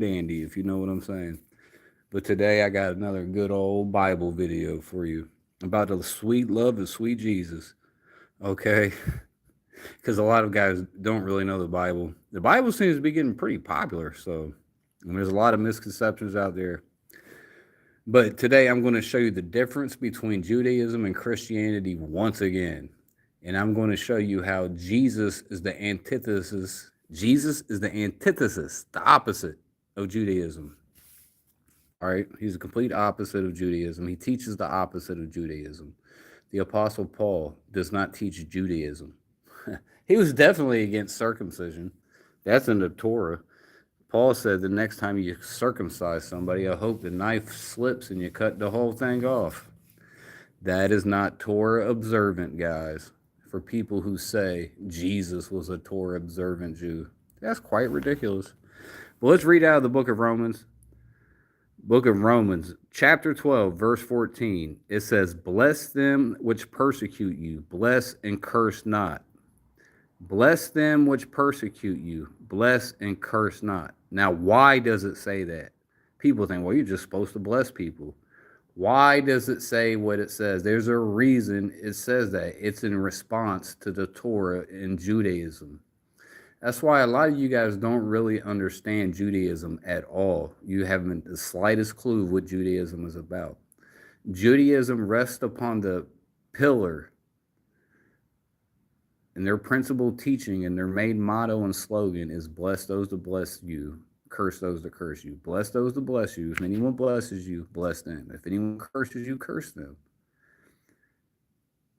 dandy, if you know what I'm saying. But today I got another good old Bible video for you about the sweet love of sweet Jesus. Okay? Because a lot of guys don't really know the Bible. The Bible seems to be getting pretty popular, so and there's a lot of misconceptions out there. But today I'm going to show you the difference between Judaism and Christianity once again. And I'm going to show you how Jesus is the antithesis. Jesus is the antithesis, the opposite of Judaism. All right, he's a complete opposite of Judaism. He teaches the opposite of Judaism. The Apostle Paul does not teach Judaism. He was definitely against circumcision. That's in the Torah. Paul said the next time you circumcise somebody, I hope the knife slips and you cut the whole thing off. That is not Torah observant, guys. For people who say Jesus was a Torah observant Jew, that's quite ridiculous. Well, let's read out of the book of Romans. Book of Romans, chapter 12, verse 14. It says, bless them which persecute you, bless and curse not. Bless them which persecute you, bless and curse not. Now, why does it say that? People think, well, you're just supposed to bless people. Why does it say what it says? There's a reason it says that. It's in response to the Torah in Judaism. That's why a lot of you guys don't really understand Judaism at all. You haven't the slightest clue what Judaism is about. Judaism rests upon the pillar, and their principal teaching and their main motto and slogan is bless those that bless you, curse those that curse you. Bless those that bless you. If anyone blesses you, bless them. If anyone curses you, curse them.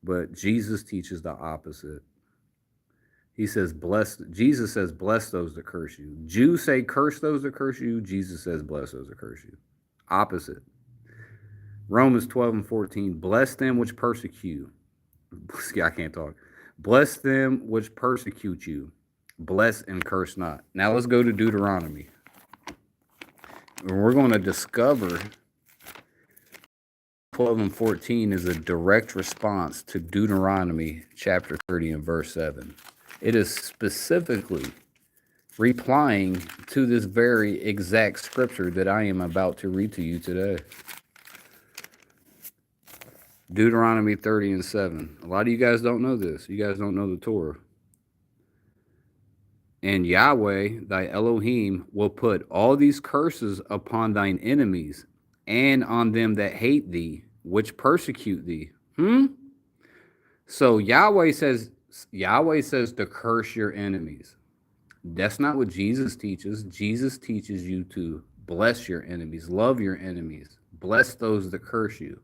But Jesus teaches the opposite. He says, bless. Jesus says, bless those that curse you. Jews say, curse those that curse you. Jesus says, bless those that curse you. Opposite. Romans 12 and 14. Bless them which persecute. I can't talk. Bless them which persecute you. Bless and curse not. Now let's go to Deuteronomy. We're going to discover 12 and 14 is a direct response to Deuteronomy chapter 30 and verse 7. It is specifically replying to this very exact scripture that I am about to read to you today. Deuteronomy 30 and 7. A lot of you guys don't know this. You guys don't know the Torah. And Yahweh, thy Elohim, will put all these curses upon thine enemies and on them that hate thee, which persecute thee. So Yahweh says to curse your enemies. That's not what Jesus teaches. Jesus teaches you to bless your enemies, love your enemies, bless those that curse you.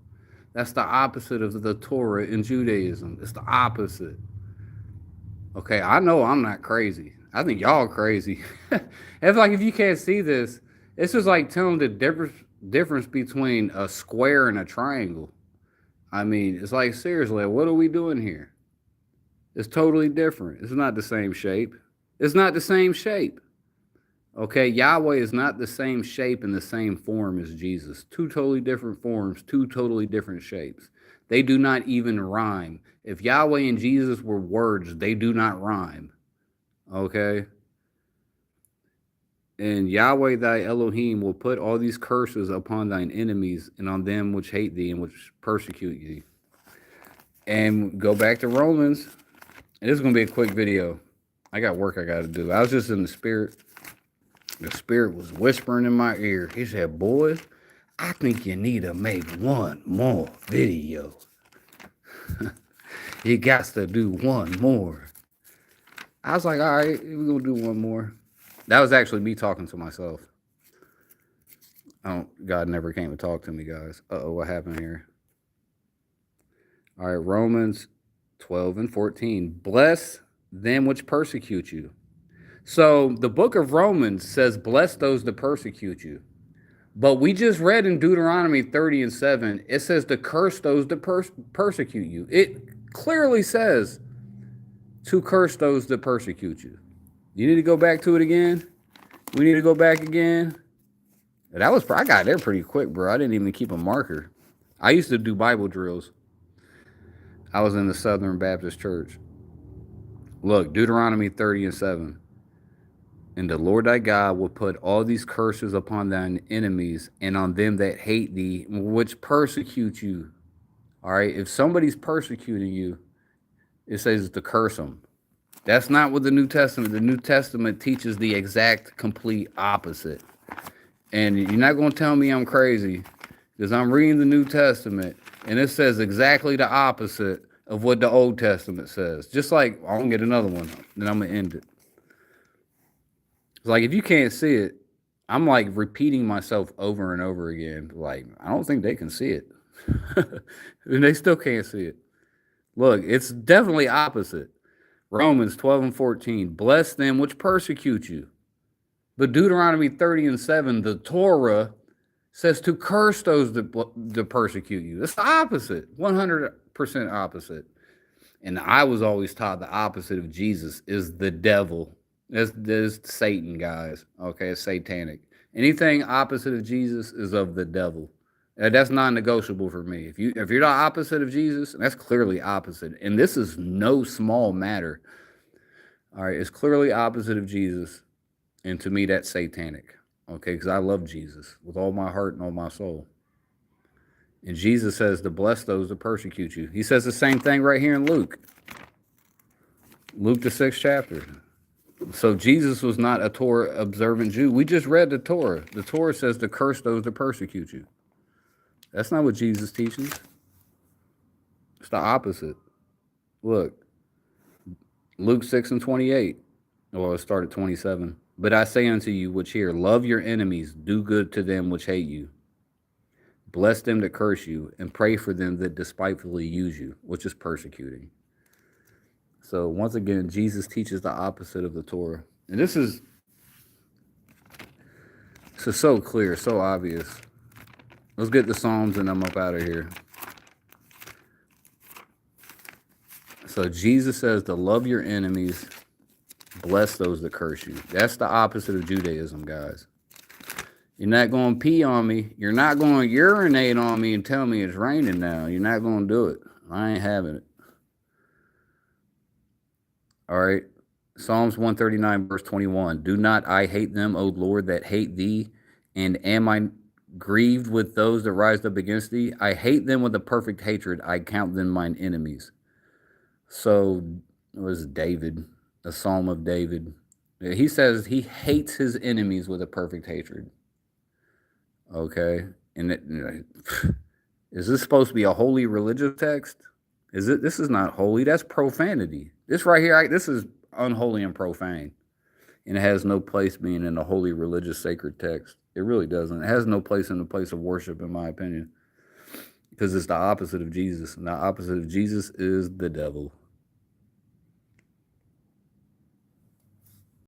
That's the opposite of the Torah in Judaism. It's the opposite. Okay, I know I'm not crazy. I think y'all crazy. It's like if you can't see this, it's just like telling the difference between a square and a triangle. I mean, it's like seriously, what are we doing here? It's totally different. It's not the same shape. It's not the same shape. Okay, Yahweh is not the same shape and the same form as Jesus. Two totally different forms, two totally different shapes. They do not even rhyme. If Yahweh and Jesus were words, they do not rhyme. Okay? And Yahweh thy Elohim will put all these curses upon thine enemies and on them which hate thee and which persecute thee. And go back to Romans. And this is going to be a quick video. I got work I got to do. I was just in the spirit. The spirit was whispering in my ear. He said, boy, I think you need to make one more video. You got to do one more. I was like, all right, we're going to do one more. That was actually me talking to myself. God never came to talk to me, guys. Uh-oh, what happened here? All right, Romans 12 and 14. Bless them which persecute you. So the book of Romans says, bless those that persecute you. But we just read in Deuteronomy 30 and 7, it says to curse those that persecute you. It clearly says to curse those that persecute you. You need to go back to it again? We need to go back again? I got there pretty quick, bro. I didn't even keep a marker. I used to do Bible drills. I was in the Southern Baptist Church. Look, Deuteronomy 30 and 7. And the Lord thy God will put all these curses upon thine enemies and on them that hate thee, which persecute you. All right. If somebody's persecuting you, it says to curse them. That's not what the New Testament. The New Testament teaches the exact complete opposite. And you're not going to tell me I'm crazy because I'm reading the New Testament and it says exactly the opposite of what the Old Testament says. Just like, I'm going to get another one, then I'm going to end it. It's like, if you can't see it, I'm like repeating myself over and over again. Like, I don't think they can see it. And they still can't see it. Look, it's definitely opposite. Romans 12 and 14. Bless them which persecute you. But Deuteronomy 30 and 7, the Torah says to curse those that persecute you. It's the opposite. 100% opposite. And I was always taught the opposite of Jesus is the devil. That's Satan, guys. Okay, it's satanic. Anything opposite of Jesus is of the devil. That's non-negotiable for me. If you're the opposite of Jesus, that's clearly opposite. And this is no small matter. All right, it's clearly opposite of Jesus. And to me, that's satanic. Okay, because I love Jesus with all my heart and all my soul. And Jesus says to bless those that persecute you. He says the same thing right here in Luke. Luke, the 6th chapter. So Jesus was not a Torah observant Jew. We just read the Torah. The Torah says to curse those that persecute you. That's not what Jesus teaches. It's the opposite. Look, Luke 6 and 28. Well, it started 27. But I say unto you which hear, love your enemies, do good to them which hate you. Bless them that curse you, and pray for them that despitefully use you, which is persecuting. So once again, Jesus teaches the opposite of the Torah. And this is so clear, so obvious. Let's get the Psalms and I'm up out of here. So Jesus says to love your enemies, bless those that curse you. That's the opposite of Judaism, guys. You're not going to pee on me. You're not going to urinate on me and tell me it's raining now. You're not going to do it. I ain't having it. All right. Psalms 139, verse 21. Do not I hate them, O Lord, that hate thee? And am I grieved with those that rise up against thee? I hate them with a perfect hatred. I count them mine enemies. So it was David, a psalm of David. He says he hates his enemies with a perfect hatred. Okay. And is this supposed to be a holy religious text? This is not holy. That's profanity. This right here, this is unholy and profane. And it has no place being in a holy religious sacred text. It really doesn't. It has no place in the place of worship, in my opinion. Because it's the opposite of Jesus. And the opposite of Jesus is the devil.